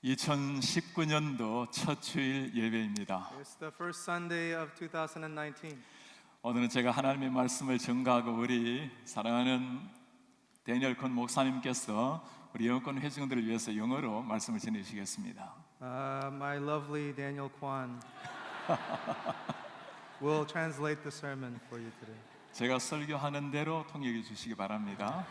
2019년도 첫 주일 예배입니다. It's the first Sunday of 2019. 오늘은 제가 하나님의 말씀을 전가하고 우리 사랑하는 데니얼 콘 목사님께서 우리 영어권 회중들을 위해서 영어로 말씀을 전해주시겠습니다. My lovely Daniel Kwan will translate the sermon for you today. 제가 설교하는 대로 통역해 주시기 바랍니다.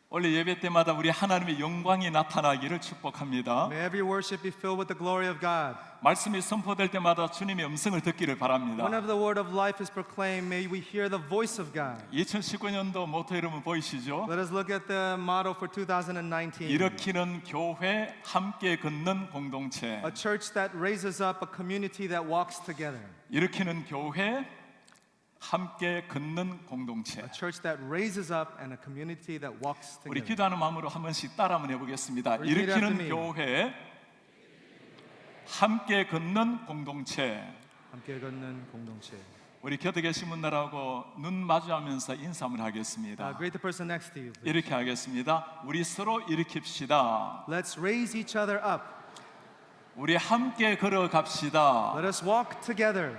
원래 예배 때마다 우리 하나님의 영광이 나타나기를 축복합니다. May every worship be filled with the glory of God. 말씀이 선포될 때마다 주님의 음성을 듣기를 바랍니다. Whenever the word of life is proclaimed, may we hear the voice of God. 2019년도 모토 여러분 보이시죠? Let us look at the motto for 2019. 일으키는 교회, 함께 걷는 공동체. A church that raises up a community that walks together. 일으키는 교회, 함께 걷는 공동체. A church that raises up and a community that walks 우리 together. 기도하는 마음으로 한 번씩 따라 한번 해보겠습니다. Repeat after 일으키는 me. 교회, 함께 걷는 공동체. 함께 걷는 공동체. 우리 곁에 계신 분들하고 눈 마주하면서 인사 한번 하겠습니다. Greet the person next to you. please. 이렇게 하겠습니다. 우리 서로 일으킵시다. Let's raise each other up. 우리 함께 걸어갑시다. Let us walk together.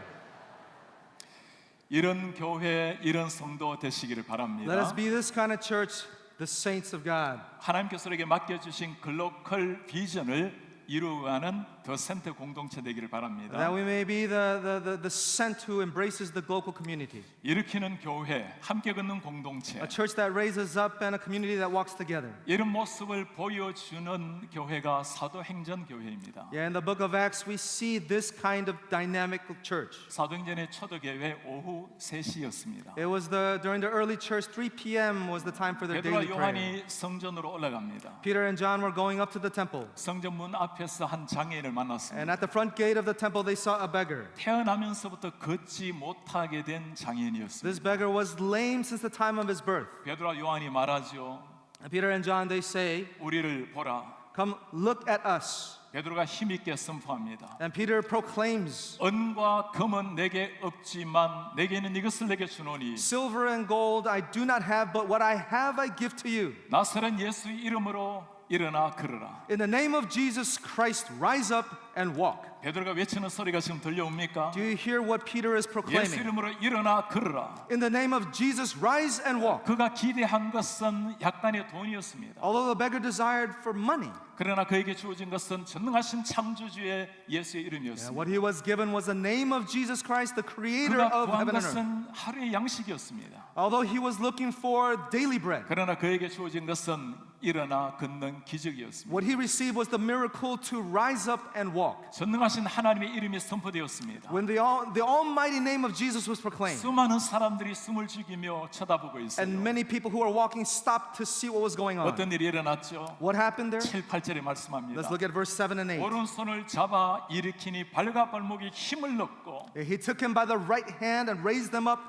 이런 교회, 이런 성도 되시기를 바랍니다. Let us be this kind of church, the saints of God. 하나님께서 우리에게 맡겨주신 글로컬 비전을 이루어가는 더 센터 공동체 되기를 바랍니다. That we may be the sent who embraces the local community. 일으키는 교회, 함께 걷는 공동체. A church that raises up and a community that walks together. 이런 모습을 보여주는 교회가 사도행전 교회입니다. Yeah, in the book of Acts we see this kind of dynamic church. 사도행전의 초대교회 오후 3시였습니다. It was during the early church 3 p.m. was the time for their 베드로와 daily prayer. 요한이 성전으로 올라갑니다. Peter and John were going up to the temple. 성전 문 앞에서 한 장애인을 만났습니다. And at the front gate of the temple they saw a beggar. 태어나면서부터 걷지 못하게 된 This 장애인이었습니다. beggar was lame since the time of his birth. 베드로와 요한이 말하죠. Peter and John they say, 우리를 보라. "Come look at us." 베드로가 힘있게 선포합니다. And Peter proclaims, 은과 금은 내게 없지만 내게 있는 이것을 내게 주노니 "Silver and gold I do not have, but what I have I give to you. 나사렛 예수 이름으로 일어나 걸으라. In the name of Jesus Christ, rise up and walk." 베드로가 외치는 소리가 지금 들려옵니까? Do you hear what Peter is 예수 proclaiming? 이름으로 일어나 걸으라. In the name of Jesus, rise and walk. 그가 기대한 것은 약간의 돈이었습니다. Although the beggar desired for money, 그러나 그에게 주어진 것은 전능하신 창조주의 예수의 and 이름이었습니다. what he was given was the name of Jesus Christ, the creator 그가 of 구한 heaven and earth. 것은 하루의 양식이었습니다. Although he was looking for daily bread, 그러나 그에게 주어진 것은 일어나 걷는 기적이었습니다. what he received was the miracle to rise up and walk. 전능하신 하나님의 이름이 선포되었습니다. When the almighty name of Jesus was proclaimed, 수많은 사람들이 숨을 죽이며 쳐다보고 있어요. and many people who were walking stopped to see what was going on. 어떤 일이 일어났죠? What happened there? 7, 8절에 말씀합니다. Let's look at verse 7 and 8. 오른손을 잡아 일으키니 발과 발목에 힘을 넣고 He took him by the right hand and raised them up,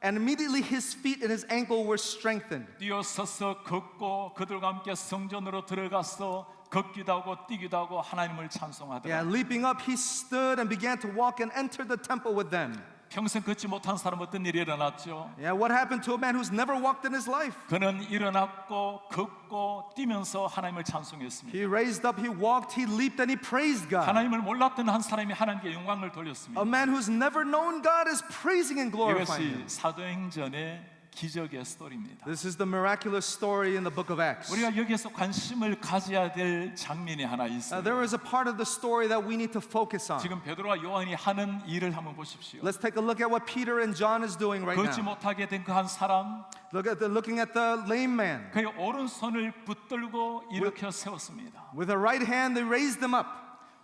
and immediately his feet and his ankle were strengthened. 뛰어서서 걷고 그들과 함께 성전으로 들어가서 걷기도 하고 뛰기도 하고 하나님을 찬송하더라. Yeah, leaping up, he stood and began to walk and entered the temple with them. 평생 걷지 못한 사람 어떤 일이 일어났죠? Yeah, what happened to a man who's never walked in his life? 그는 일어났고 걷고 뛰면서 하나님을 찬송했습니다. He raised up, he walked, he leaped, and he praised God. 하나님을 몰랐던 한 사람이 하나님께 영광을 돌렸습니다. A man who's never known God is praising and glorifying 이것이 him. 사도행전의 기적의 스토리입니다. This is the miraculous story in the book of Acts. 우리가 여기서 관심을 가져야 될 장면이 하나 있어요. There is a part of the story that we need to focus on. 지금 베드로와 요한이 하는 일을 한번 보십시오. Let's take a look at what Peter and John is doing right 걷지 now. 못하게 된 그 한 사람, Looking at the lame man. 그의 오른손을 붙들고 일으켜 세웠습니다. With the right hand, they raised them up.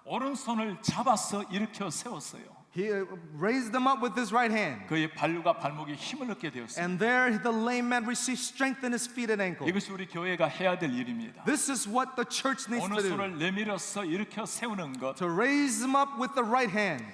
오른손을 잡아서 일으켜 세웠어요. He raised them up with his right hand. 그의 발과 발목에 힘을 얻게 되었습니다. And there the lame man received strength in his feet and ankle. 이것이 우리 교회가 해야 될 일입니다. This is what the church needs to do. 오른손을 내밀어서 일으켜 세우는 것. To raise them up with the right hand.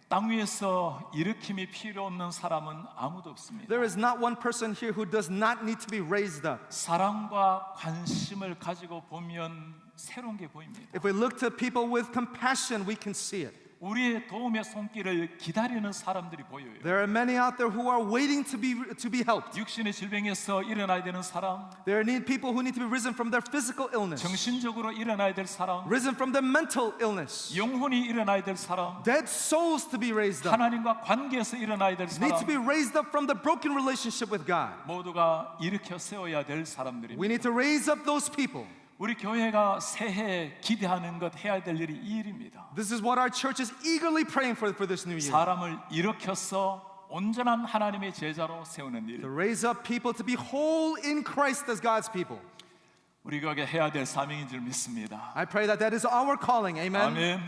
땅 위에서 일으킴이 필요 없는 사람은 아무도 없습니다. There is not one person here who does not need to be raised up. 사랑과 관심을 가지고 보면 새로운 게 보입니다. If we look to people with compassion, we can see it. 우리의 도움의 손길을 기다리는 사람들이 보여요. There are many out there who are waiting to be helped. 육신의 질병에서 일어나야 되는 사람, There are people who need to be risen from their physical illness, 정신적으로 일어나야 될 사람, risen from their mental illness, 영혼이 일어나야 될 사람, dead souls to be raised up, 하나님과 관계에서 일어나야 될 need to 사람, be raised up from the broken relationship with God. 모두가 일으켜 세워야 될 사람들입니다. We need to raise up those people. 우리 교회가 새해 기대하는 것, 해야 될 일이 이 일입니다. This is what our church is eagerly praying for this new year. 사람을 일으켜서 온전한 하나님의 제자로 세우는 일. To raise up people to be whole in Christ as God's people. 우리 교회가 해야 될 사명인 줄 믿습니다. I pray that that is our calling. Amen. 아멘.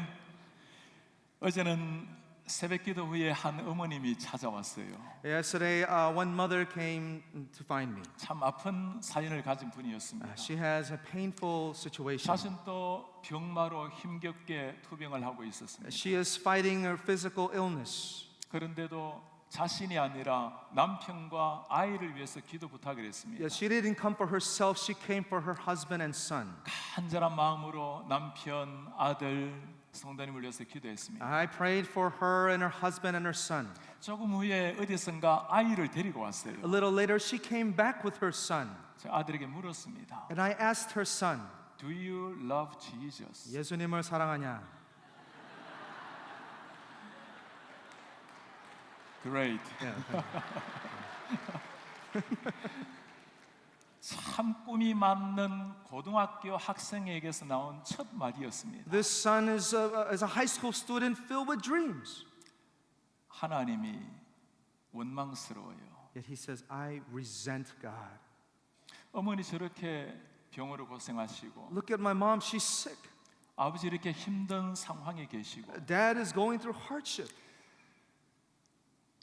어제는 새벽기도 후에 한 어머님이 찾아왔어요. Yesterday, one mother came to find me. 참 아픈 사연을 가진 분이었습니다. She has a painful situation. 자신도 병마로 힘겹게 투병을 하고 있었습니다. She is fighting her physical illness. 그런데도 자신이 아니라 남편과 아이를 위해서 기도 부탁을 했습니다. Yet she didn't come for herself. She came for her husband and son. 간절한 마음으로 남편, 아들, 성도님을 위해서 기도했습니다. I prayed for her and her husband and her son. 조금 후에 어디선가 아이를 데리고 왔어요. A little later, she came back with her son. 제 아들에게 물었습니다. And I asked her son, Do you love Jesus? 예수님을 사랑하냐? Great. 참 꿈이 맞는 고등학교 학생에게서 나온 첫 말이었습니다. This son is a high school student filled with dreams. 하나님이 원망스러워요. Yet he says, I resent God. 어머니 저렇게 병으로 고생하시고 Look at my mom, she's sick. 아버지 이렇게 힘든 상황에 계시고 Dad is going through hardship.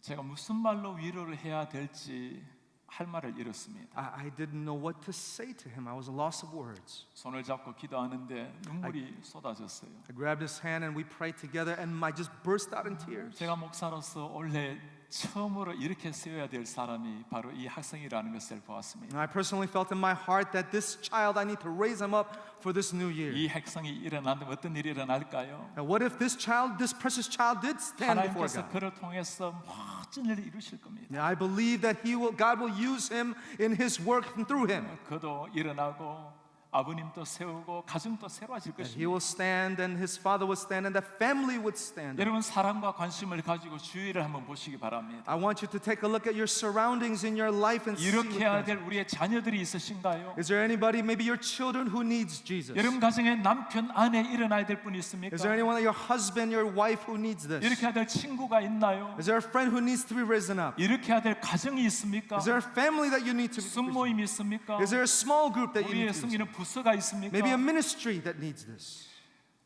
제가 무슨 말로 위로를 해야 될지 할 말을 잃었습니다. I didn't know what to say to him. I was a loss of words. 손을 잡고 기도하는데 눈물이 쏟아졌어요. I grabbed his hand and we prayed together and I just burst out in tears. 제가 목사로서 원래 처음으로 이렇게 세워야 될 사람이 바로 이 학생이라는 것을 보았습니다. And I personally felt in my heart that this child, I need to raise him up for this new year. 이 학생이 일어난다면 어떤 일이 일어날까요? And what if this child, this precious child did stand before 하나님께서 God? 그를 통해서 멋진 일을 이루실 겁니다. Yeah, I believe that God will use him in his work and through him. 그도 일어나고 아버님도 세우고 가정도 새로워질 And he 것입니다. will stand and his father will stand and the family would stand. 여러분 사랑과 관심을 가지고 주위를 한번 보시기 바랍니다. I want you to take a look at your surroundings in your life and see 이렇게 what 해야 God- 될 우리의 자녀들이 있으신가요? Is there anybody, maybe your children, who needs Jesus? 여러분 가정에 남편, 아내 일어나야 될 분이 Is there 있습니까? anyone, your husband, your wife, who needs this? 이렇게 해야 될 친구가 있나요? Is there a friend who needs to be risen up? 이렇게 해야 될 가정이 있습니까? Is there a family that you need to be 순모임이 있습니까? Is there a small group that you 우리의 need to 섬기는 부서가 있습니까? Maybe a ministry that needs this.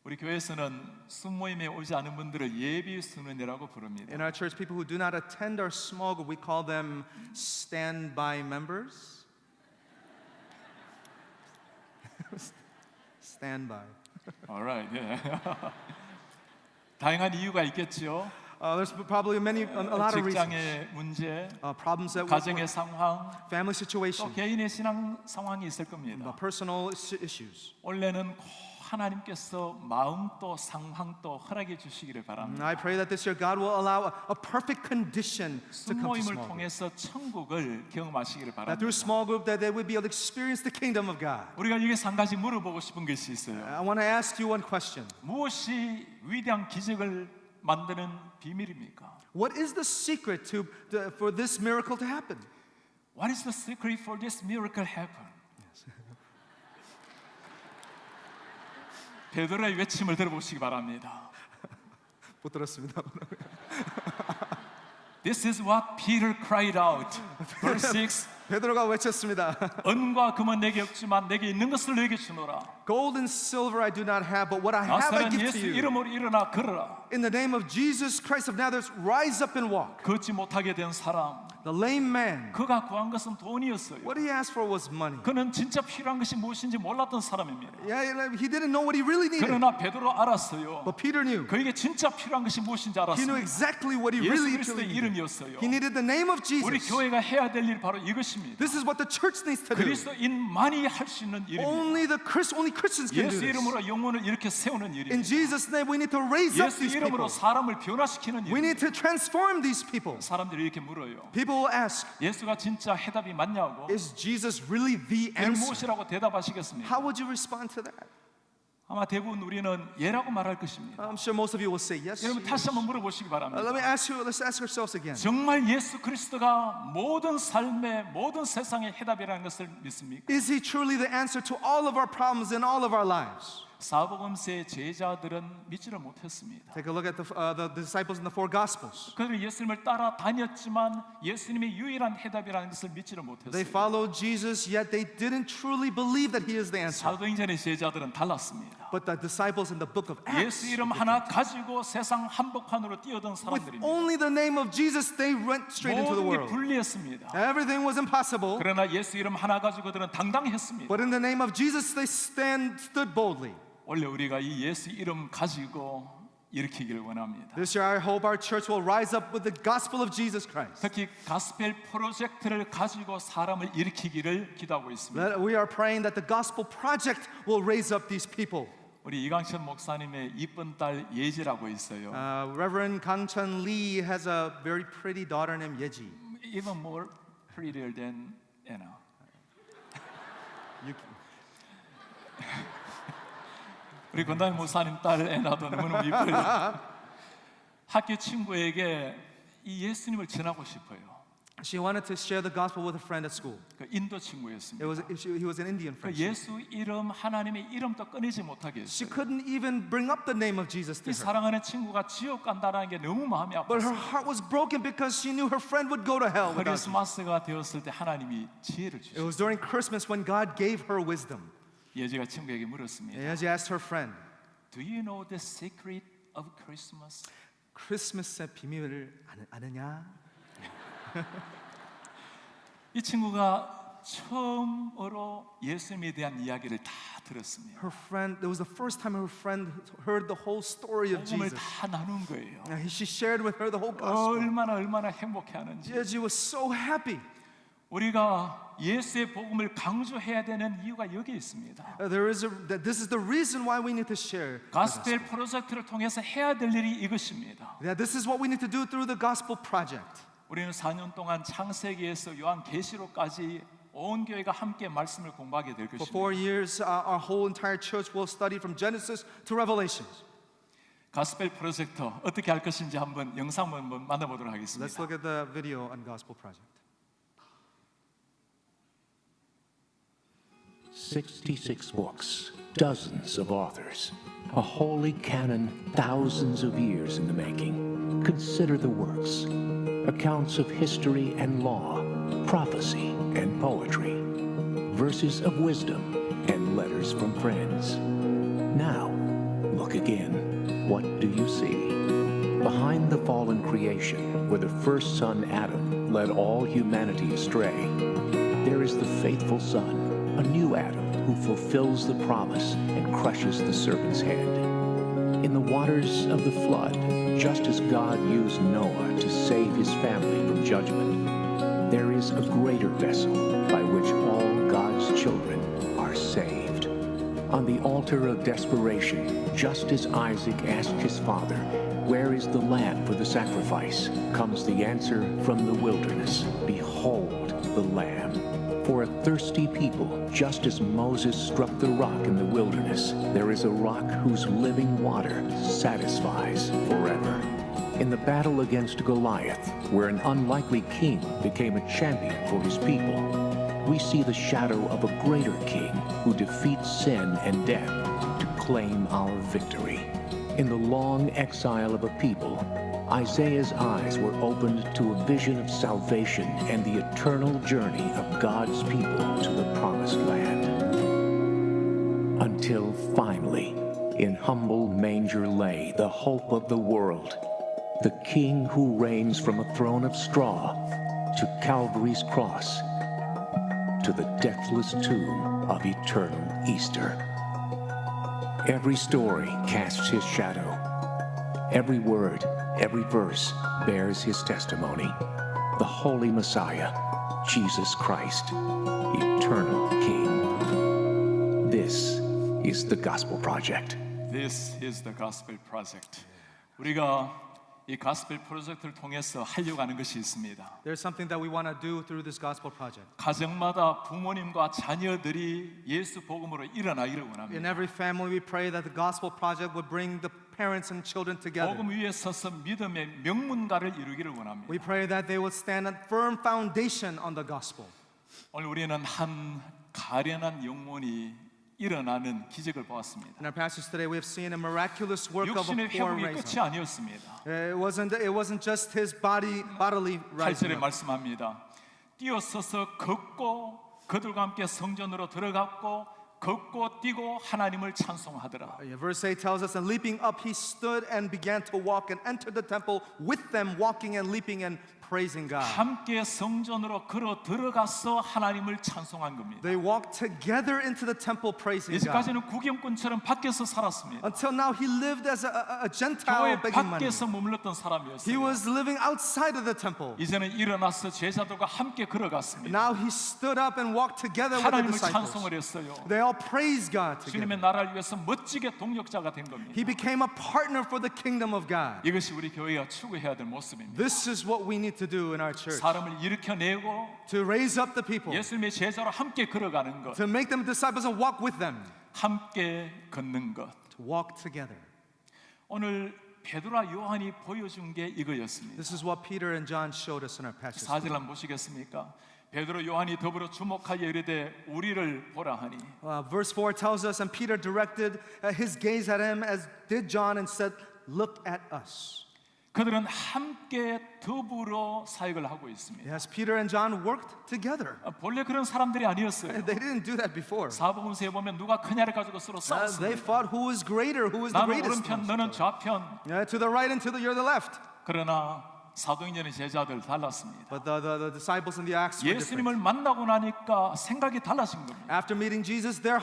우리 교회에서는 순모임에 오지 않은 분들을 예비 순원이라고 부릅니다. In our church, people who do not attend our small group, we call them standby members. Standby. Alright, 예. 다양한 이유가 있겠죠. There's probably a lot of reasons. 직장의 문제, Problems that we 가정의 상황, family 또 situation, 개인의 신앙 상황이 있을 겁니다. personal issues. 원래는 하나님께서 마음도 상황도 허락해 주시기를 And 바랍니다. I pray that this year God will allow a perfect condition to come to 순모임을 small group. 통해서 천국을 경험하시기를 That 바랍니다. through small group that they would be able to experience the kingdom of God. 우리가 여기서 한 가지 물어보고 싶은 것이 있어요. I want to ask you one question. 무엇이 위대한 기적을 만드는 비밀입니까? What is the secret for this miracle to happen? What is the secret for this miracle happen? 베드로의 외침을 들어보시기 바랍니다. 못 들었습니다. This is what Peter cried out. Verse 6. 베드로가 외쳤습니다. 은과 금은 내게 없지만 내게 있는 것을 내게 주노라. Gold and silver I do not have, but what I have I 나사렛 give 예수 to you. 이름으로 일어나 걸어라. In the name of Jesus Christ of Nazareth, rise up and walk. 걷지 못하게 된 사람, The lame man, 그가 구한 것은 돈이었어요. what he asked for was money. 그는 진짜 필요한 것이 무엇인지 몰랐던 사람입니다. Yeah, he didn't know what he really needed. 그러나 베드로 알았어요. But Peter knew. 그에게 진짜 필요한 것이 무엇인지 He knew 알았어요. exactly what he 예수 really 그리스도의 needed. 이름이었어요. He needed the name of 우리 Jesus. 교회가 해야 될 일 바로 이것입니다. 것입니다. This is what the church needs to do. 그리스도인만이 할 수 있는 일입니다. Only Christians can do 예수 this. 이름으로 영혼을 이렇게 세우는 In 일입니다. Jesus' name, we need to raise up 예수 these 이름으로 people. 사람을 변화시키는 We need 일입니다. to transform these people. 사람들이 이렇게 물어요. People will ask, 예수가 진짜 해답이 맞냐고. is Jesus really the 그럼 answer? 무엇이라고 대답하시겠습니까? How would you respond to that? 아마 대부분 우리는 예라고 말할 것입니다. I'm sure most of you will say yes. 여러분 다시 한번 물어보시기 Let me 바랍니다. let's ask ourselves again. 정말 예수 그리스도가 모든 삶의 모든 세상의 해답이라는 것을 믿습니까? Is he truly the answer to all of our problems in all of our lives? 사복음서의 제자들은 믿지를 못했습니다. Take a look at the disciples in the four Gospels. 그들은 예수님을 따라 다녔지만 예수님의 유일한 해답이라는 것을 믿지를 They 못했어요. followed Jesus, yet they didn't truly believe that he is the answer. 사도행전의 제자들은 달랐습니다. But the disciples in the book of Acts, 예수 이름 하나 가지고 세상 한복판으로 뛰어든 with 사람들입니다. only the name of Jesus, they went straight into the 모든 게 world. 불리했습니다. Everything was impossible, 그러나 예수 이름 하나 가지고 그들은 당당했습니다. but in the name of Jesus, they stood boldly. 원래 우리가 이 예수 이름 가지고 일으키기를 원합니다. This year, I hope our church will rise up with the gospel of Jesus Christ. 특히 가스펠 프로젝트를 가지고 사람을 일으키기를 기도하고 있습니다. We are praying that the gospel project will raise up these people. 우리 이강천 목사님의 이쁜 딸 예지라고 있어요. Reverend Kang Chun Lee has a very pretty daughter named Yeji. Even more prettier than Anna. 우리 권다영 목사님 딸 애나도 너무너무 이뻐요. 학교 친구에게 이 예수님을 전하고 싶어요. She wanted to share the gospel with a friend at school. 그 인도 친구였습니다. He was an Indian 그 friend. 예수 이름 하나님의 이름도 꺼내지 못하게 She 했어요. couldn't even bring up the name of Jesus to 이 her. 사랑하는 친구가 지옥 간다는 게 너무 마음이 But her 아팠어요. heart was broken because she knew her friend would go to hell without Jesus. 크리스마스가 되었을 때 하나님이 지혜를 It 주셨어요. was during Christmas when God gave her wisdom. 예지가 친구에게 물었습니다. And she asked her friend, Do you know the secret of Christmas? 크리스마스의 비밀을 아느냐? 이 친구가 처음으로 예수님에 대한 이야기를 다 들었습니다. Her friend, it was the first time her friend heard the whole story of 복음을 Jesus. 다 나눈 거예요. And she shared with her the whole gospel. 얼마나 행복해하는지. She was so happy. 우리가 예수의 복음을 강조해야 되는 이유가 여기에 있습니다. This is the reason why we need to share. 가스펠 프로젝트를 통해서 해야 될 일이 이것입니다. Yeah, this is what we need to do through the gospel project. 우리는 4년 동안 창세기에서 요한계시록까지 온 교회가 함께 말씀을 공부하게 될 For 것입니다. 4 years, our whole entire church will study from Genesis to Revelation. 가스펠 프로젝트 어떻게 할 것인지 한번 영상 한번 만나보도록 Let's 하겠습니다. look at the video on gospel project. 66 books, dozens of authors, a holy canon thousands of years in the making. Consider the works, accounts of history and law, prophecy and poetry, verses of wisdom and letters from friends. Now, look again. What do you see? Behind the fallen creation, where the first son Adam led all humanity astray, there is the faithful Son, a new Adam who fulfills the promise and crushes the serpent's head. In the waters of the flood, just as God used Noah to save his family from judgment, there is a greater vessel by which all God's children are saved. On the altar of desperation, just as Isaac asked his father, "Where is the lamb for the sacrifice?" comes the answer from the wilderness, "Behold the lamb." For a thirsty people, just as Moses struck the rock in the wilderness, there is a rock whose living water satisfies forever. In the battle against Goliath, where an unlikely king became a champion for his people, we see the shadow of a greater king who defeats sin and death to claim our victory. In the long exile of a people, Isaiah's eyes were opened to a vision of salvation and the eternal journey of God's people to the promised land. Until finally, in humble manger lay the hope of the world, the King who reigns from a throne of straw to Calvary's cross, to the deathless tomb of eternal Easter. Every story casts his shadow. Every word, every verse bears his testimony. The Holy Messiah, Jesus Christ, eternal King. This is the Gospel Project. This is the Gospel Project. 우리가 이 가스펠 프로젝트를 통해서 하려고 하는 것이 있습니다. There's something that we want to do through this gospel project. 가정마다 부모님과 자녀들이 예수 복음으로 일어나기를 In 원합니다. every family, we pray that the gospel project would bring the parents and children together. 복음 위에 서서 믿음의 명문가를 이루기를 원합니다. We pray that they would stand on firm foundation on the gospel. 오늘 우리는 한 가련한 영혼이 일어나는 기적을 보았습니다. In our passage today, we have seen a miraculous work of a 육신의 poor 회복이 raised 끝이 up. 아니었습니다. It wasn't just his bodily 8절에 rising up. 말씀합니다. 뛰어서서 걷고 그들과 함께 성전으로 들어갔고 걷고 뛰고 하나님을 찬송하더라. Verse 8 tells us, and leaping up, he stood and began to walk and entered the temple with them, walking and leaping and praising God. 함께 성전으로 걸어 들어가서 하나님을 찬송한 겁니다. They walked together into the temple praising God. 이제까지는 구경꾼처럼 밖에서 살았습니다. Until now, he lived as a Gentile 교회 begging money. 밖에서 머물렀던 He 사람이었어요. was living outside of the temple. 이제는 일어나서 제자들과 함께 걸어갔습니다. Now he stood up and walked together with the 하나님을 disciples. 찬송을 했어요. They all praised God 주님의 together. 나라를 위해서 멋지게 동력자가 된 겁니다. He became a partner for the kingdom of God. 이것이 우리 교회가 추구해야 될 모습입니다. This is what we need to do in our church. 사람을 일으켜내고 To raise up the people. 예수님의 제자로 함께 걸어가는 것, To make them disciples and walk with them. 함께 걷는 것. To walk together. 오늘 베드로와 요한이 보여준 게 이거였습니다. This is what Peter and John showed us in our passage. 4절 한번 보시겠습니까? 베드로 요한이 더불어 주목하여 이르되 우리를 보라 하니 Verse 4 tells us, and Peter directed his gaze at him as did John and said, look at us. 그들은 함께 더불어 사역을 하고 있습니다. Yes, Peter and John worked together. 본래 그런 사람들이 아니었어요. They didn't do that before. 사복음서에 보면 누가 크냐를 가지고 서로 They 싸웠습니다. fought who was greater, who was the 나는 greatest. 오른편, 너는 좌편. To the right and you're the left. 그러나 사도행전의 제자들 달랐습니다. But the disciples in the Acts were different. 예수님을 만나고 나니까 생각이 달라진 겁니다. After meeting Jesus, their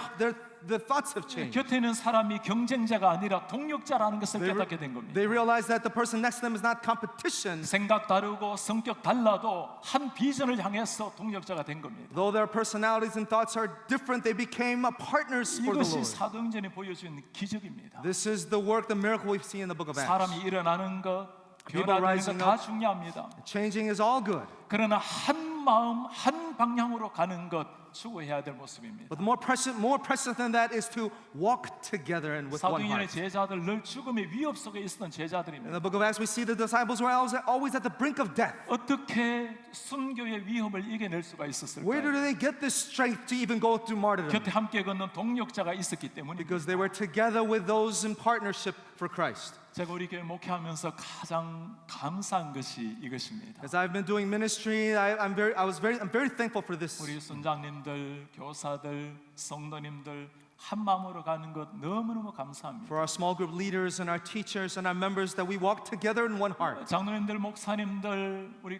thoughts have changed. 곁에 있는 사람이 경쟁자가 아니라 동력자라는 것을 깨닫게 된 겁니다. They realize that the person next to them is not competition. 생각 다르고 성격 달라도 한 비전을 향해서 동력자가 된 겁니다. Though their personalities and thoughts are different, they became partners for the 이것이 Lord. 사도행전이 보여준 기적입니다. This is the work, the miracle we see in the book of Acts. 사람이 일어나는 것, People 변화되는 rising 것 다 up. 중요합니다. Changing is all good. 그러나 한 마음, 한 방향으로 가는 것 추구해야 될 모습입니다. But more precious than that is to walk together and with one 사도행전의 heart. 제자들 늘 죽음의 위협 속에 있었던 In 제자들입니다. the book of Acts, we see the disciples were always at the brink of death. 어떻게 순교의 위협을 이겨낼 수가 Where 있었을까요? did they get this strength to even go through martyrdom? 곁에 함께 걷는 동력자가 있었기 때문입니다. Because they were together with those in partnership for Christ. 제가 우리 교회 목회하면서 가장 감사한 것이 이것입니다. As I've been doing ministry, I'm very thankful for this. 우리 선장님들, 교사들, 성도님들 한 마음으로 가는 것 너무너무 감사합니다. For our small group leaders and our teachers and our members that we walk together in one heart. 장로님들, 목사님들, 우리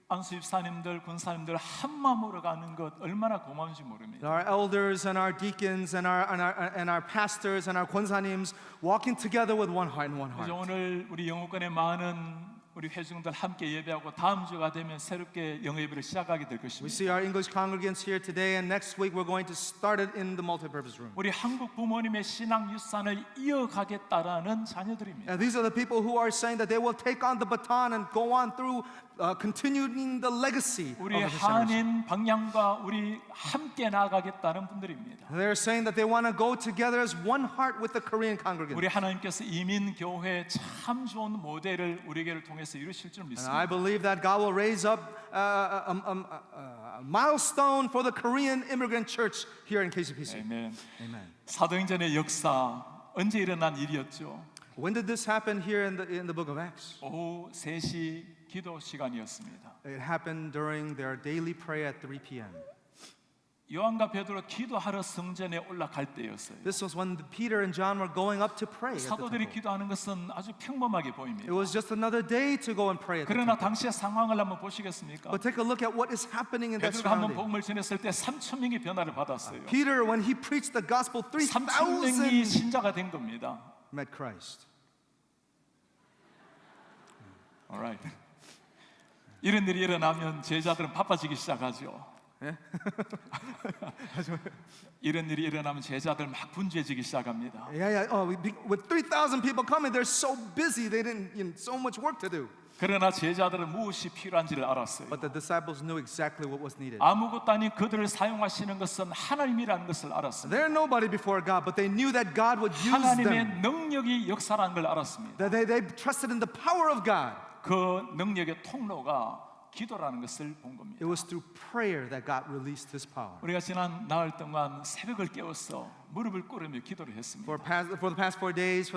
안수집사님들, 군사님들 한 마음으로 가는 것 얼마나 고마운지 모릅니다. Our elders and our deacons and our pastors and our 권사님s walking together with one heart and one 그래서 heart. 오늘 우리 영어권의 많은 우리 회중들 함께 예배하고 다음 주가 되면 새롭게 영어 예배를 시작하게 될 We 것입니다. see our English congregants here today, and next week we're going to start it in the multipurpose room. 우리 한국 부모님의 신앙 유산을 이어가겠다라는 자녀들입니다. And these are the people who are saying that they will take on the baton and go on through continuing the legacy of 우리 the generation. 한인 방향과 우리 함께 나아가겠다는 분들입니다. They're saying that they want to go together as one heart with the Korean congregants. 우리 하나님께서 이민 교회 참 좋은 모델을 우리에게를 통해서 이루실 줄 And 믿습니다. I believe that God will raise up a milestone for the Korean immigrant church here in KCPC. 아멘. Amen. 사도행전의 역사 언제 일어난 일이었죠? When did this happen here in the book of Acts? 오후 3시 기도 시간이었습니다. It happened during their daily prayer at 3 p.m. 요한과 베드로 기도하러 성전에 올라갈 때였어요. This was when Peter and John were going up to pray at the 사도들이 temple. 기도하는 것은 아주 평범하게 보입니다. It was just another day to go and pray at the 그러나 temple. 당시의 상황을 한번 보시겠습니까? But take a look at what is happening in that 베드로가 한번 surrounding. 복음을 전했을 때 3천 명이 변화를 받았어요. Peter, when he preached the gospel, 3천 명이 3,000 신자가 된 겁니다. met Christ. Alright. 이런 일이 일어나면 제자들은 바빠지기 시작하죠. 이런 일이 일어나면 제자들 막 분주해지기 시작합니다. Yeah. Oh, with 3,000 people coming, they're so busy. They didn't, so much work to do. 그러나 제자들은 무엇이 필요한지를 알았어요. But the disciples knew exactly what was needed. 아무것도 아닌 그들을 사용하시는 것은 하나님이라는 것을 알았습니다. They're nobody before God, but they knew that God would use them. 하나님의 능력이 역사라는 걸 알았습니다. That they trusted in the power of God. 그 능력의 통로가 기도라는 것을 본 겁니다. It was through prayer that God released His power. 우리가 지난 나흘 동안 새벽을 깨워서 무릎을 꿇으며 기도를 했습니다. For the past 4 days,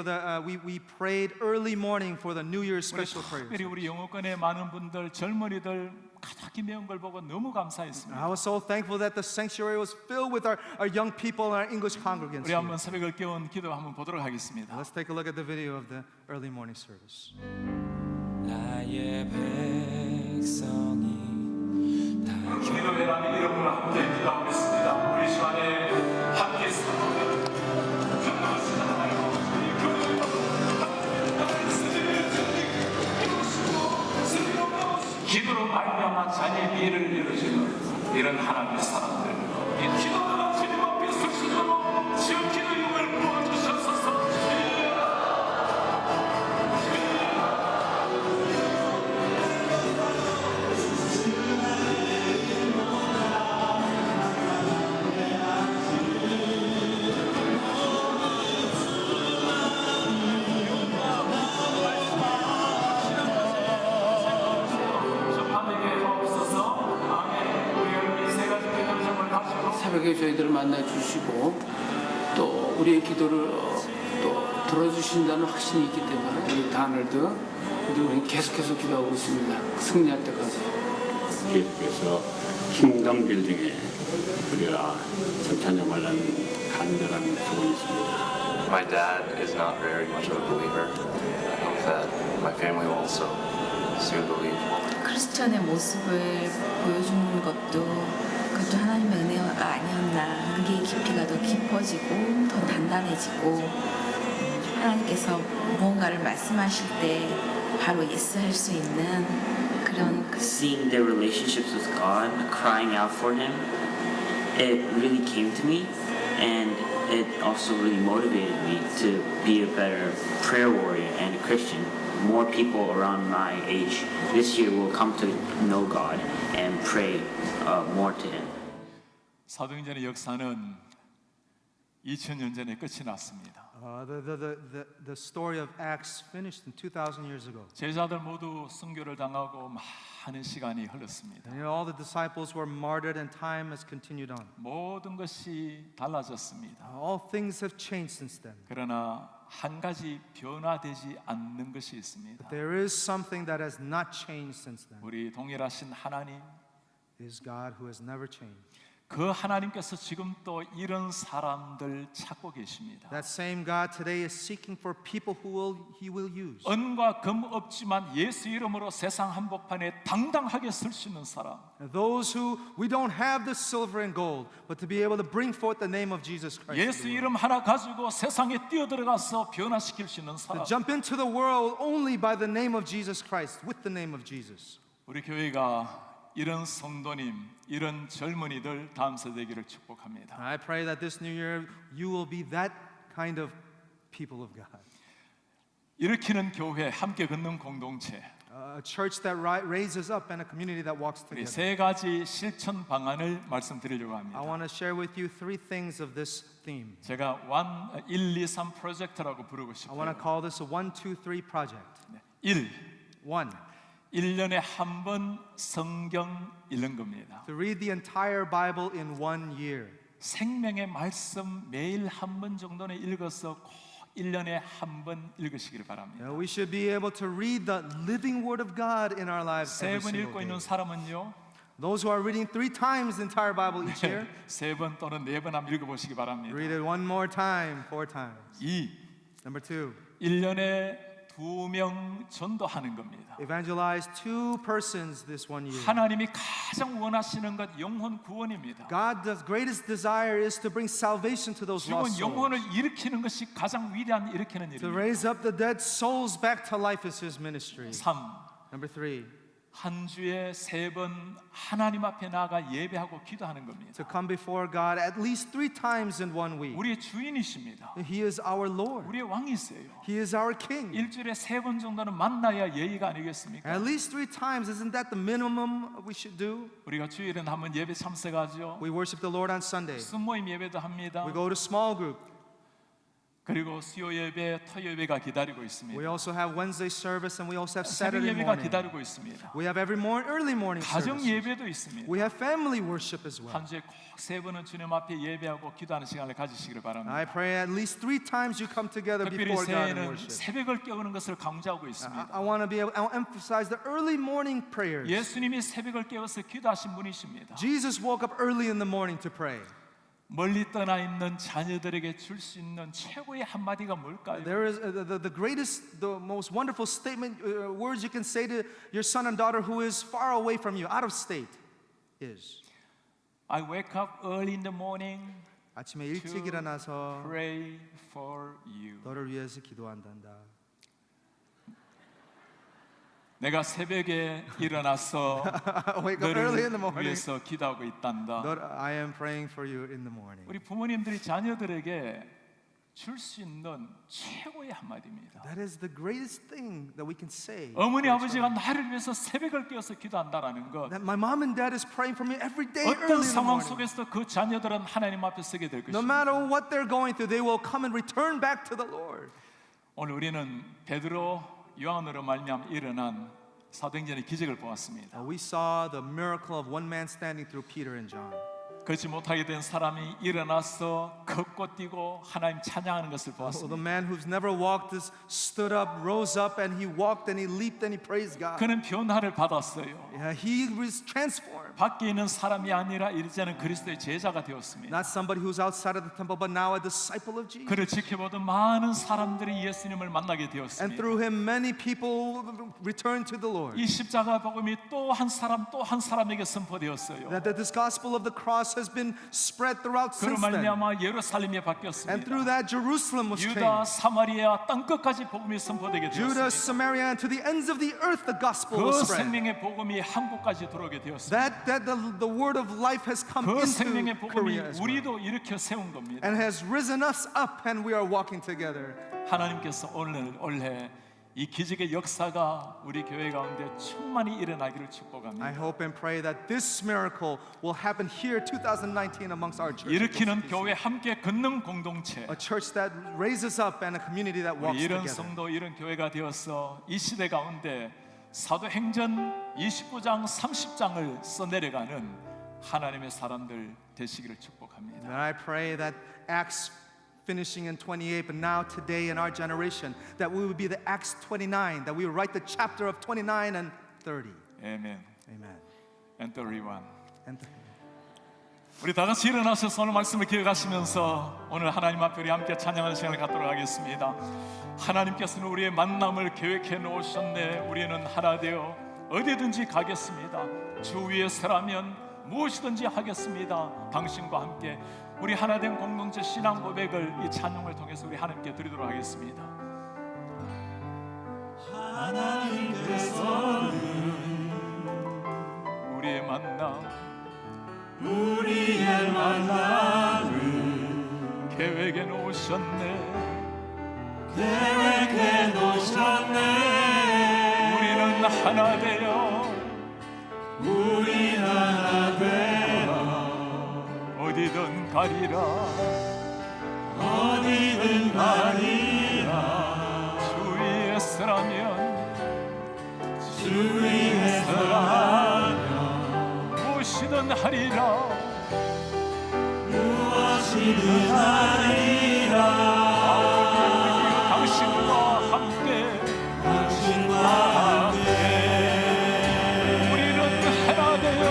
we prayed early morning for the New Year's 우리 special prayers. 특별히 우리 영어권의 많은 분들 젊은이들 가득히 메운 걸 보고 너무 감사했습니다. I was so thankful that the sanctuary was filled with our young people and our English congregants. 우리 here. 한번 새벽을 깨운 기도 한번 보도록 하겠습니다. Let's take a look at the video of the early morning service. 나의 백성이 기도회라는 이름으로 함께 기도하겠습니다. 우리 시간에 함께 기도로 말미암아 자녀의 미래를 열어주는 이런 하나님의 사람들, 이 기도가 주님 앞에 설 수 있도록 지금 기도용을 부어주셨소서. 새벽에 저희들을 만나 주시고 또 우리의 기도를 또 들어주신다는 확신이 있기 때문에 우리 다널드 우리 계속해서 기도하고 있습니다. 승리할 때까지. 계속해서 킹덤 빌딩에 우리가 천찬양말란 간절한 소원이 있습니다. My dad is not very much of a believer. I hope that my family will also soon believe. 크리스천의 모습을 보여주는 것도 그것도 하나님의 은혜가 아니었나. 그게 깊이가 더 깊어지고 더 단단해지고 하나님께서 무언가를 말씀하실 때 바로 예스할 수 있는 그런 seeing their relationships with God, crying out for Him, it really came to me, and it also really motivated me to be a better prayer warrior and a Christian. More people around my age this year will come to know God and pray more to Him. 사도행전의 역사는 2000년 전에 끝이 났습니다. The story of Acts finished in 2,000 years ago. 제자들 모두 순교를 당하고 많은 시간이 흘렀습니다. And all the disciples were martyred and time has continued on. 모든 것이 달라졌습니다. All things have changed since then. 그러나 한 가지 변화되지 않는 것이 있습니다. There is something that has not changed since then. 우리 동일하신 하나님, Is God who has never changed. 그 하나님께서 지금 또 이런 사람들 찾고 계십니다. That same God today is seeking for people who He will use. 은과 금 없지만 예수 이름으로 세상 한복판에 당당하게 설 수 있는 사람. Those who we don't have the silver and gold, but to be able to bring forth the name of Jesus Christ. 예수 이름 하나 가지고 세상에 뛰어들어가서 변화시킬 수 있는 사람. To jump into the world only by the name of Jesus Christ, with the name of Jesus. 우리 교회가 이런 성도님, 이런 젊은이들 다음 세대기를 축복합니다. I pray that this new year you will be that kind of people of God. 일으키는 교회, 함께 걷는 공동체. A church that raises up and a community that walks 우리 together. 세 가지 실천 방안을 말씀드리려고 합니다. I want to share with you 3 things of this theme. 제가 1, 2, 3 프로젝트라고 부르고 I want to 싶어요. call this a 1, 2, 3 project. 1. 1. 1년에 한 번 성경 읽는 겁니다. To read the entire Bible in 1 year. 생명의 말씀 매일 한 번 정도는 읽어서 꼭 1년에 한 번 읽으시길 바랍니다. We should be able to read the living Word of God in our lives 세 every 번 single 읽고 day. 있는 사람은요, Those who are reading 3 times the entire Bible each year, 세 번 또는 네 번 한번 읽어보시기 바랍니다. read it 1 more time, 4 times. 2. Number 2, 1년에 2명 전도하는 겁니다. evangelize 2 persons this 1 year. 하나님이 가장 원하시는 것 영혼 구원입니다. God's greatest desire is to bring salvation to those 죽은 lost souls. 영혼을 일으키는 것이 가장 위대한 일으키는 To 일입니다. raise up the dead souls back to life is His ministry. 3. Number 3, 한 주에 3번 하나님 앞에 나아가 예배하고 기도하는 겁니다. To come before God at least 3 times in 1 week. 우리의 주인이십니다. He is our Lord. 우리의 왕이세요. He is our King. 일주일에 3번 정도는 만나야 예의가 아니겠습니까? At least 3 times, isn't that the minimum we should do? 우리가 주일은 한번 예배 참석하죠. We worship the Lord on Sunday. 순모임 예배도 합니다. We go to small group. 그리고 수요 예배, 토 예배가 기다리고 We 있습니다. also have Wednesday service and we also have 새벽 Saturday 예배가 morning. 기다리고 있습니다. We have early morning 가정 service. 예배도 있습니다. We have family worship as well. 한 주에 꼭 3번은 주님 앞에 예배하고 기도하는 시간을 가지시기를 바랍니다. I pray at least 3 times you come together 특별히 before God and 새해는 worship. 새벽을 깨우는 것을 강조하고 있습니다. I want to be able to emphasize the early morning prayers. 예수님이 새벽을 깨워서 기도하신 분이십니다. Jesus woke up early in the morning to pray. 멀리 떠나 있는 자녀들에게 줄 수 있는 최고의 한마디가 뭘까요? There is the greatest, the most wonderful statement, words you can say to your son and daughter who is far away from you, out of state, is I wake up early in the morning 아침에 일찍 일어나서 pray for you. 너를 위해서 기도한단다. 내가 새벽에 일어나서 Wake up early in the 너를 morning. 위해서 기도하고 있단다. I am praying for you in the morning. 우리 부모님들이 자녀들에게 줄 수 있는 최고의 한마디입니다. That is the greatest thing that we can say. 어머니 아버지가 나를 위해서 새벽을 깨워서 기도한다라는 것. That my mom and dad is praying for me every day early 어떤 in the 상황 morning. 속에서도 그 자녀들은 하나님 앞에 서게 될 No 것입니다. matter what they're going through, they will come and return back to the Lord. 오늘 우리는 베드로 요한으로 말미암아 일어난 사도행전의 기적을 보았습니다. We saw the miracle of one man standing through Peter and John. 걷지 못하게 된 사람이 일어나서 걷고 뛰고 하나님 찬양하는 것을 The 보았습니다. man who's never walked this stood up, rose up, and he walked and he leaped and he praised God. 그는 변화를 받았어요. Yeah, he was transformed. 밖에 있는 사람이 아니라 이제는 그리스도의 제자가 되었습니다. Not somebody who's outside of the temple, but now a disciple of Jesus. 그를 지켜보던 많은 사람들이 예수님을 만나게 And 되었습니다. through him, many people returned to the Lord. 이 십자가 복음이 또 한 사람 또 한 사람에게 선포되었어요. That this gospel of the cross has been spread throughout 그로 since then. 말미암아 예루살렘이 And through 바뀌었습니다. that, Jerusalem was 유다, changed. 사마리아 땅끝까지 복음이 선포되게 Judah, 되었습니다. Samaria, and to the ends of the earth, the gospel 그 was spread. 생명의 복음이 한국까지 들어오게 되었습니다. That the word of life has come 그 into 생명의 복음이 Korea as well. 우리도 일으켜 세운 겁니다. And has risen us up, and we are walking together. 하나님께서 오늘 올해 이 기적의 역사가 우리 교회 가운데 충만히 일어나기를 I 축복합니다. hope and pray that this miracle will happen here 2019 amongst our church. 일으키는 교회 함께 걷는 공동체. A church that raises up and a community that walks 우리 이런 together. 성도 이런 교회가 되어서 이 시대 가운데 사도행전 29장 30장을 써내려가는 하나님의 사람들 되시기를 축복합니다. And I pray that Acts finishing in 28, but now today in our generation, that we would be the Acts 29, that we would write the chapter of 29 and 30. 아멘. Amen. And 31. And 우리 다 같이 일어나셔서 오늘 말씀을 기억하시면서 오늘 하나님 앞에 우리 함께 찬양하는 시간을 갖도록 하겠습니다. 하나님께서는 우리의 만남을 계획해 놓으셨네. 우리는 하나 되어 어디든지 가겠습니다. 주 위에 서라면 무엇이든지 하겠습니다. 당신과 함께 우리 하나된 공동체 신앙 고백을 이 찬양을 통해서 우리 하나님께 드리도록 하겠습니다. 하나님께서는 우리의 만남을 계획해 놓으셨네. 우리는 하나 되어 어디든 가리라. 주 위에 서라면 무엇이든 하리라. 당신과 함께 우리는 하나 되어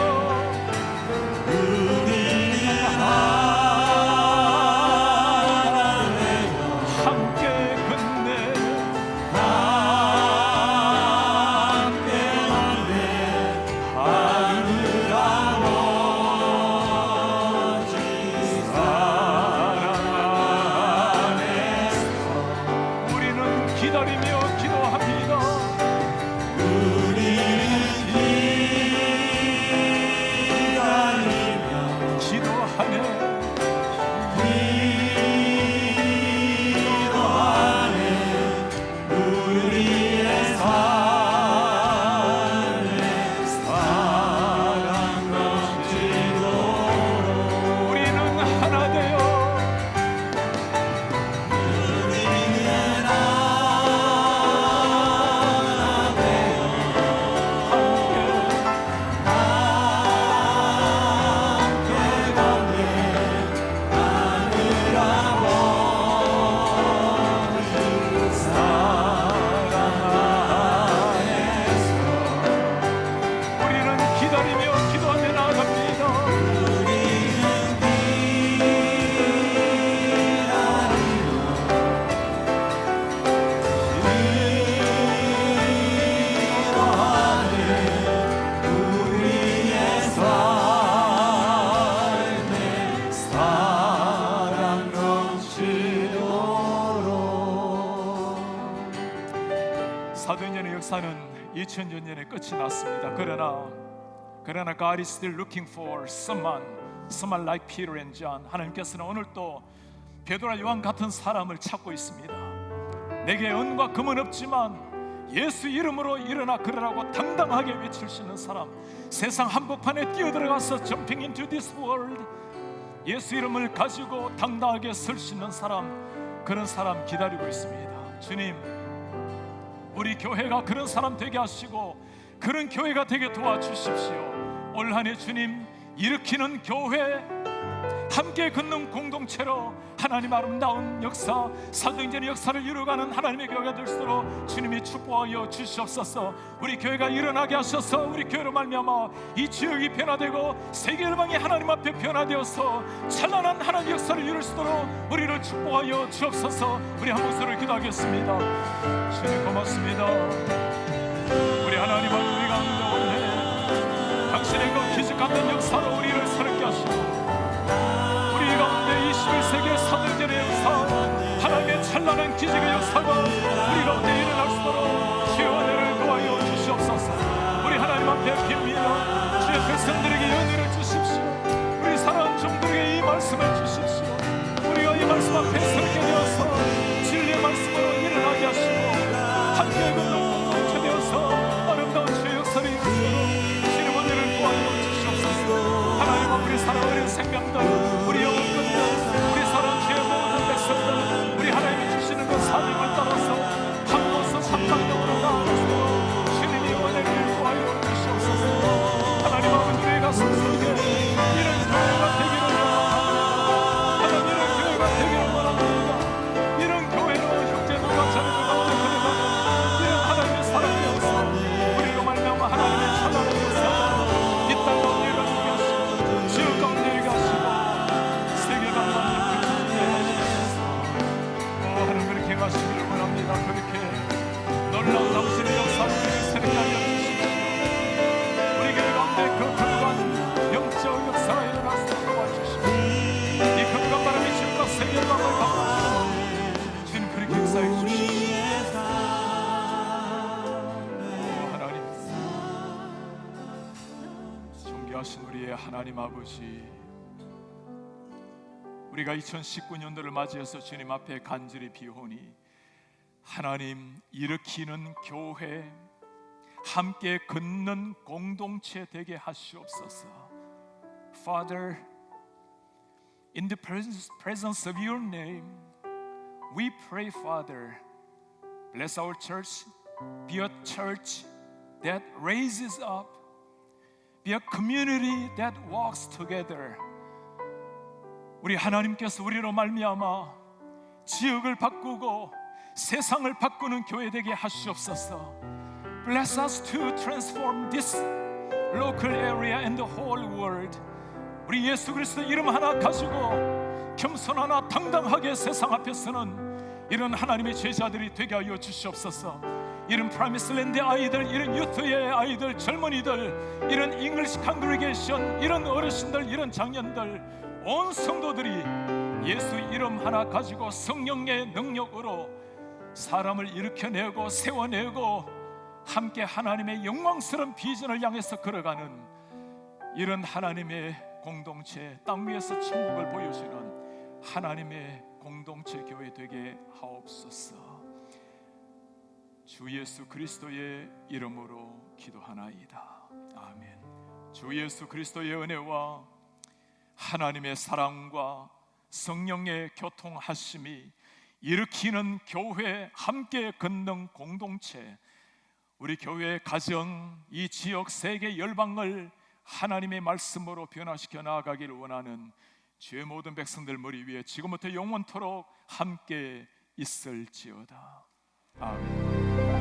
함께 걷네. 하늘 아버지 사랑 안에 2000년 전에 끝이 났습니다. 그러나 God is still looking for someone like Peter and John. 하나님께서는 오늘 또 베드로와 요한 같은 사람을 찾고 있습니다. 내게 은과 금은 없지만 예수 이름으로 일어나 걸으라고 당당하게 외칠 수 있는 사람, 세상 한복판에 뛰어들어가서 jumping into this world, 예수 이름을 가지고 당당하게 설 수 있는 사람, 그런 사람 기다리고 있습니다. 주님, 우리 교회가 그런 사람 되게 하시고 그런 교회가 되게 도와주십시오. 올 한 해 주님 일으키는 교회, 함께 걷는 공동체로 하나님 아름다운 역사, 사도행전의 역사를 이루어가는 하나님의 교회가 될 수 있도록 주님이 축복하여 주시옵소서. 우리 교회가 일어나게 하셔서 우리 교회로 말미암아 이 지역이 변화되고 세계 열방이 하나님 앞에 변화되어서 찬란한 하나님의 역사를 이룰 수 있도록 우리를 축복하여 주옵소서. 우리 한 목소리를 기도하겠습니다. 주님 고맙습니다. 우리 하나님 앞에 우리 가운데 오늘 당신의 그 기적 같은 역사로 우리를 새롭게 하시고 우리 가운데 21세기의 사도행전의 역사, 하나님의 찬란한 기적의 역사가 우리 가운데 일어날 수 있도록 주여 은혜를 도와여 주시옵소서. 우리 하나님 앞에 빕니다. 주의 백성들에게 은혜를 주십시오. 우리 사랑하는 종들에게 이 말씀을 주십시오. 우리가 이 말씀 앞에 서게 되어서 진리의 말씀으로 일어나게 하시고 함께 걷는 공동체 되어서 아름다운 주의 역사를 이루시도록 주님 은혜를 도와여 주시옵소서. 하나님 앞에 우리 사랑하는 생명들, 우리 영혼들, 우리 사랑하는 주의 모든 백성들, 우리 하나님이 주시는 그 사명을 따라서 한 곳은 한방향으로 나아가서 주님이 은혜를 도와여 주시옵소서. 하나님 아버지 우리의 가슴 속에 이런 교회가 되기를 원합니다. 하나님 이런 교회가 되기를 원합니다. 이런 교회로 형제들과 자매들 가운데 걸어가는 이런 하나님의 사랑의 역사, 우리로 말미암아 하나님의 찬란한 역사가 이 땅 가운데 일어나게 하시고 지역 가운데 일어나게 하시고 세계 가운데 그렇게 하시옵소서. 하나님 그렇게 행하시기를 원합니다. 그렇게 놀라운 당신의 역사를 새롭게 하여 주시고 우리 교회 가운데 그 거룩한 영적 역사가 일어날 수 있도록 도와주시고 이 거룩한 바람이 지금과 세계 열방을 바꾸시고 주님 그렇게 역사해 주시옵소서. 하나님, 존귀하신 우리의 하나님 아버지, 우리가 2019년도를 맞이해서 주님 앞에 간절히 비오니 하나님 일으키는 교회, 함께 걷는 공동체 되게 하시옵소서. Father, in the presence of your name, we pray, Father, bless our church, be a church that raises up, be a community that walks together. 우리 하나님께서 우리로 말미암아 지역을 바꾸고 세상을 바꾸는 교회 되게 하시옵소서. Bless us to transform this local area and the whole world. 우리 예수 그리스도 이름 하나 가지고 겸손하나 당당하게 세상 앞에 서는 이런 하나님의 제자들이 되게 하여 주시옵소서. 이런 프라미스랜드 아이들, 이런 유트의 아이들, 젊은이들, 이런 잉글리시 컨그리게이션, 이런 어르신들, 이런 장년들, 온 성도들이 예수 이름 하나 가지고 성령의 능력으로 사람을 일으켜내고 세워내고 함께 하나님의 영광스러운 비전을 향해서 걸어가는 이런 하나님의 공동체, 땅 위에서 천국을 보여주는 하나님의 공동체 교회 되게 하옵소서. 주 예수 그리스도의 이름으로 기도하나이다. 아멘. 주 예수 그리스도의 은혜와 하나님의 사랑과 성령의 교통하심이 일으키는 교회, 함께 걷는 공동체, 우리 교회 가정, 이 지역 세계 열방을 하나님의 말씀으로 변화시켜 나아가기를 원하는 주의 모든 백성들 머리 위에 지금부터 영원토록 함께 있을지어다. 아멘.